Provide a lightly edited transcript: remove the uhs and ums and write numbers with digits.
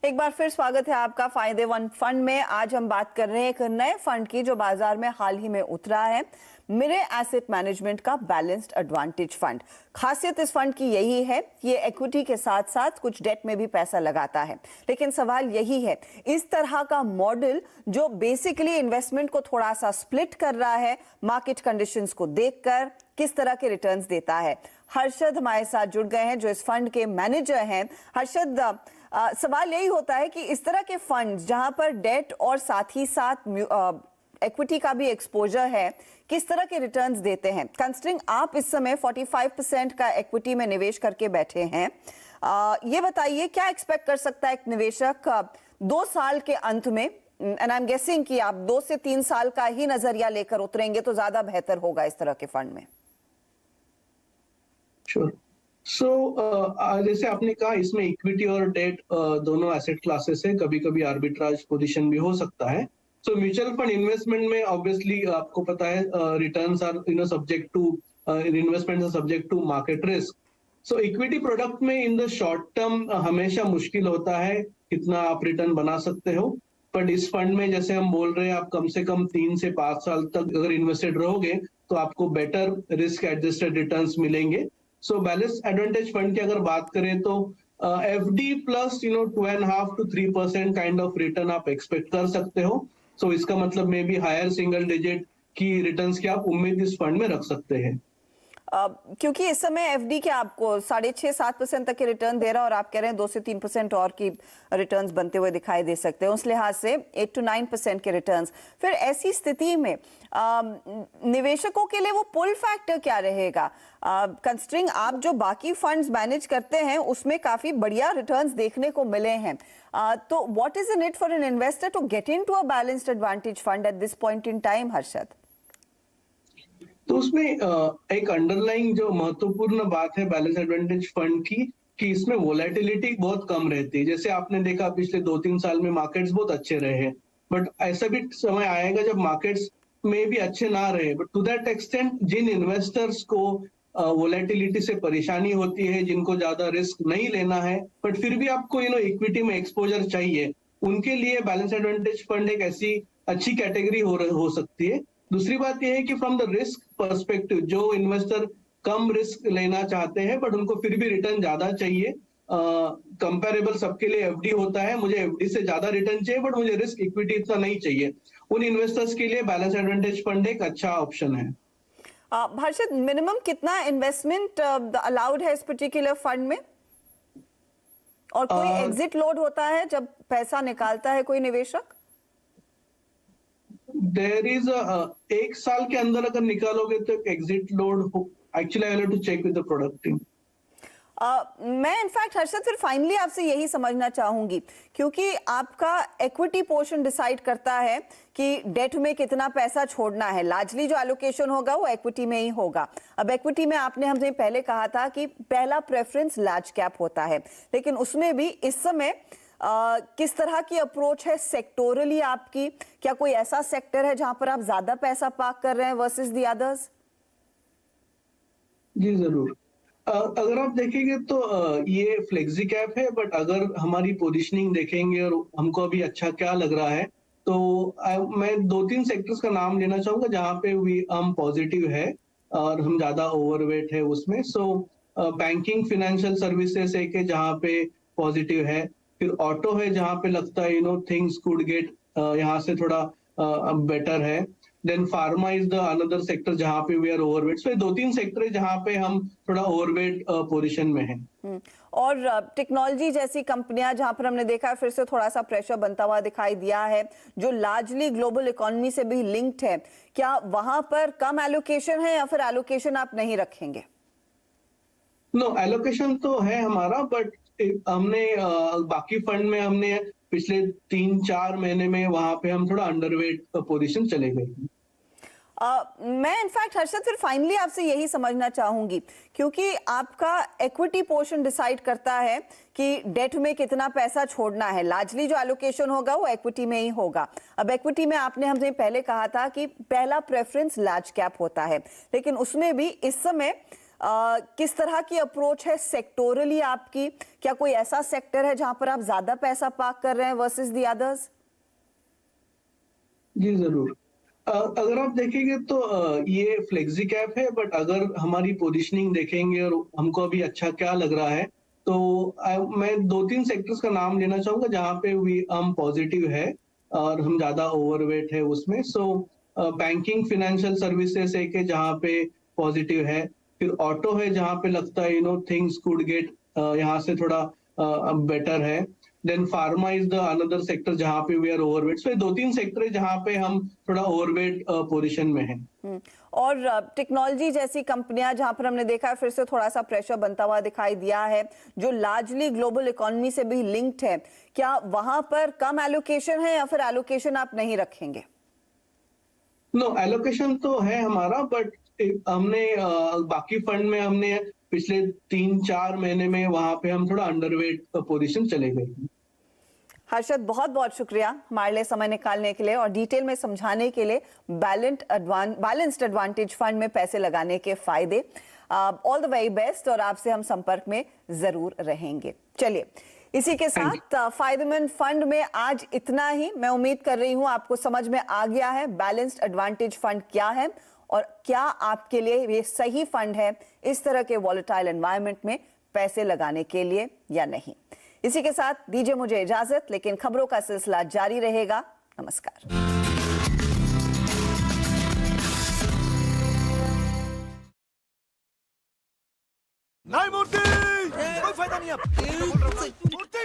एक बार फिर स्वागत है आपका फायदेमंद फंड में। आज हम बात कर रहे हैं एक नए फंड की जो बाजार में हाल ही में उतरा है, मिरे एसेट मैनेजमेंट का बैलेंस्ड एडवांटेज फंड। खासियत इस फंड की यही है, ये इक्विटी के साथ साथ कुछ डेट में भी पैसा लगाता है। लेकिन सवाल यही है, इस तरह का मॉडल जो बेसिकली इन्वेस्टमेंट को थोड़ा सा स्प्लिट कर रहा है, मार्केट कंडीशंस को देखकर किस तरह के रिटर्न्स देता है। हर्षद हमारे साथ जुड़ गए हैं जो इस फंड के मैनेजर हैं। हर्षद, सवाल यही होता है कि इस तरह के फंड जहां पर डेट और साथ ही साथ इक्विटी का भी एक्सपोजर है, किस तरह के रिटर्न्स देते हैं। कंसिडरिंग आप इस समय 45% का इक्विटी में निवेश करके बैठे हैं, ये बताइए क्या एक्सपेक्ट कर सकता है एक निवेशक 2 साल के अंत में। एंड आई एम गेसिंग कि आप 2 से 3 साल का ही नजरिया लेकर उतरेंगे तो ज्यादा बेहतर होगा इस तरह के फंड में। श्योर। जैसे आपने कहा, इसमें इक्विटी और डेट दोनों एसेट क्लासेस है, कभी कभी आर्बिट्राज पोजीशन भी हो सकता है। सो म्यूचुअल फंड इन्वेस्टमेंट में ऑब्वियसली आपको पता है returns are subject to investment are subject to market risk. So equity product में इन द शॉर्ट टर्म हमेशा मुश्किल होता है कितना आप रिटर्न बना सकते हो, बट इस फंड में जैसे हम बोल रहे हैं, आप कम से कम 3 से 5 साल तक अगर इन्वेस्टेड रहोगे तो आपको बेटर रिस्क एडजस्टेड रिटर्न्स मिलेंगे। सो बैलेंस एडवांटेज फंड की अगर बात करें तो FD plus 2.5 to 3% kind of return आप एक्सपेक्ट कर सकते हो। सो इसका मतलब maybe higher single digit की रिटर्न्स की आप उम्मीद इस फंड में रख सकते हैं। क्योंकि इस समय एफडी के आपको 6.5-7% तक के रिटर्न दे रहा है और आप कह रहे हैं 2 से 3% और की रिटर्न्स बनते हुए दिखाई दे सकते हैं, उस लिहाज से 8 to 9% के रिटर्न्स। फिर ऐसी स्थिति में निवेशकों के लिए वो पुल फैक्टर क्या रहेगा? कंसिडरिंग आप जो बाकी फंड्स मैनेज करते हैं उसमें काफी बढ़िया रिटर्न्स देखने को मिले हैं, तो what is in it for an investor to get into a balanced advantage fund at this point in time, Harshad? तो उसमें एक अंडरलाइंग जो महत्वपूर्ण बात है बैलेंस एडवांटेज फंड की, कि इसमें वोलेटिलिटी बहुत कम रहती है। जैसे आपने देखा पिछले 2-3 साल में मार्केट्स बहुत अच्छे रहे हैं, बट ऐसा भी समय आएगा जब मार्केट्स में भी अच्छे ना रहे। बट टू दैट एक्सटेंट जिन इन्वेस्टर्स को वोलेटिलिटी से परेशानी होती है, जिनको ज्यादा रिस्क नहीं लेना है बट फिर भी आपको इक्विटी में एक्सपोजर चाहिए, उनके लिए बैलेंस एडवांटेज फंड एक ऐसी अच्छी कैटेगरी हो सकती है। दूसरी बात यह है कि फ्रॉम द रिस्क पर्सपेक्टिव, जो इन्वेस्टर कम रिस्क लेना चाहते हैं बट उनको फिर भी रिटर्न ज्यादा चाहिए, कंपेरेबल सबके लिए एफडी होता है, मुझे एफडी से ज्यादा रिटर्न चाहिए बट मुझे रिस्क इक्विटी इतना नहीं चाहिए, उन इन्वेस्टर्स के लिए बैलेंस एडवांटेज फंड एक अच्छा ऑप्शन है। हर्षद, मिनिमम कितना इन्वेस्टमेंट अलाउड है इस पर्टिकुलर फंड में, और कोई एग्जिट लोड होता है जब पैसा निकालता है कोई निवेशक? देयर इज 1 साल के अंदर अगर निकालोगे तो एक exit load actually I will to check with the product team. मैं इनफैक्ट हर्षद फिर फाइनली आपसे यही समझना चाहूंगी, क्योंकि आपका इक्विटी पोर्शन डिसाइड करता है कि डेट में कितना पैसा छोड़ना है। लार्जली जो एलोकेशन होगा वो इक्विटी में ही होगा। अब इक्विटी में आपने हमसे पहले कहा था कि पहला प्रेफरेंस लार्ज कैप होता है, लेकिन उसमें भी इस समय किस तरह की अप्रोच है सेक्टोरली आपकी? क्या कोई ऐसा सेक्टर है जहां पर आप ज्यादा पैसा पार्क कर रहे हैं वर्सेस दी अदर्स? जी जरूर। अगर आप देखेंगे तो ये फ्लेक्सी कैप है, बट अगर हमारी पोजीशनिंग देखेंगे और हमको अभी अच्छा क्या लग रहा है, तो मैं 2-3 सेक्टर्स का नाम लेना चाहूंगा जहां पे हम पॉजिटिव है और हम ज्यादा ओवरवेट है उसमें। सो बैंकिंग फाइनेंशियल सर्विसेज एक है जहां पे पॉजिटिव है, फिर ऑटो है जहां पे लगता है थिंग्स कुड गेट यहाँ से थोड़ा बेटर है, then pharma is the another sector जहां पे we are overweight. So 2-3 sector है जहां पे हम थोड़ा ओवरवेट पोजीशन में हैं। और टेक्नोलॉजी जैसी कंपनियां जहां पर हमने देखा है फिर से थोड़ा सा प्रेशर बनता हुआ दिखाई दिया है, जो लार्जली ग्लोबल इकोनॉमी से भी लिंक्ड है, क्या वहां पर कम एलोकेशन है या फिर एलोकेशन आप नहीं रखेंगे? नो, एलोकेशन तो है हमारा, बट हमने बाकी फंड में हमने पिछले 3-4 महीने में वहां पे हम थोड़ा अंडरवेट पोजीशन चले गए। मैं इनफैक्ट हर्षद फिर फाइनली आपसे यही समझना चाहूंगी, क्योंकि आपका इक्विटी पोर्शन डिसाइड करता है कि डेट में कितना पैसा छोड़ना है। लार्जली जो एलोकेशन होगा वो इक्विटी में ही होगा। अब इक्विटी में आपने हमसे पहले कहा था कि पहला प्रेफरेंस लार्ज कैप होता है, लेकिन उसमें भी इस समय किस तरह की अप्रोच है सेक्टोरली आपकी? क्या कोई ऐसा सेक्टर है जहां पर आप ज्यादा पैसा पार्क कर रहे हैं वर्सेस द अदर्स? जी जरूर। अगर आप देखेंगे तो ये फ्लेक्सी कैप है, बट अगर हमारी पोजीशनिंग देखेंगे और हमको अभी अच्छा क्या लग रहा है, तो मैं 2-3 सेक्टर्स का नाम लेना चाहूंगा जहां पे हम पॉजिटिव है और हम ज्यादा ओवरवेट है उसमें। सो बैंकिंग फाइनेंशियल सर्विसेज एक है जहाँ पे पॉजिटिव है, फिर ऑटो है जहाँ पे लगता है थिंग्स कुड गेट यहाँ से थोड़ा बेटर है। Then pharma is the another sector जहाँ पे वी आर ओवरवेट। सो ये 2-3 सेक्टर है जहाँ पे हम थोड़ा ओवरवेट पोजीशन में हैं। और टेक्नोलॉजी जैसी कंपनियां जहां पर हमने देखा है फिर से थोड़ा सा प्रेशर बनता हुआ दिखाई दिया है, जो लार्जली ग्लोबल इकोनॉमी से भी लिंक्ड है, क्या वहां पर कम एलोकेशन है या फिर एलोकेशन आप नहीं रखेंगे? नो, एलोकेशन तो है हमारा, बट हमने बाकी फंड में हमने पिछले 3-4 महीने में वहां पे हम थोड़ा अंडरवेट पोजीशन चले गए। हर्षद, बहुत बहुत शुक्रिया हमारे लिए समय निकालने के लिए और डिटेल में समझाने के लिए बैलेंस्ड एडवांटेज फंड में पैसे लगाने के फायदे। ऑल द वेरी बेस्ट और आपसे हम संपर्क में जरूर रहेंगे। चलिए, इसी के साथ फायदेमंद फंड में आज इतना ही। मैं उम्मीद कर रही हूं आपको समझ में आ गया है बैलेंस्ड एडवांटेज फंड क्या है और क्या आपके लिए ये सही फंड है इस तरह के वॉलेटाइल एनवायरनमेंट में पैसे लगाने के लिए या नहीं। इसी के साथ दीजिए मुझे इजाजत, लेकिन खबरों का सिलसिला जारी रहेगा। नमस्कार। नहीं मूर्ति, कोई फायदा नहीं अब। मूर्ति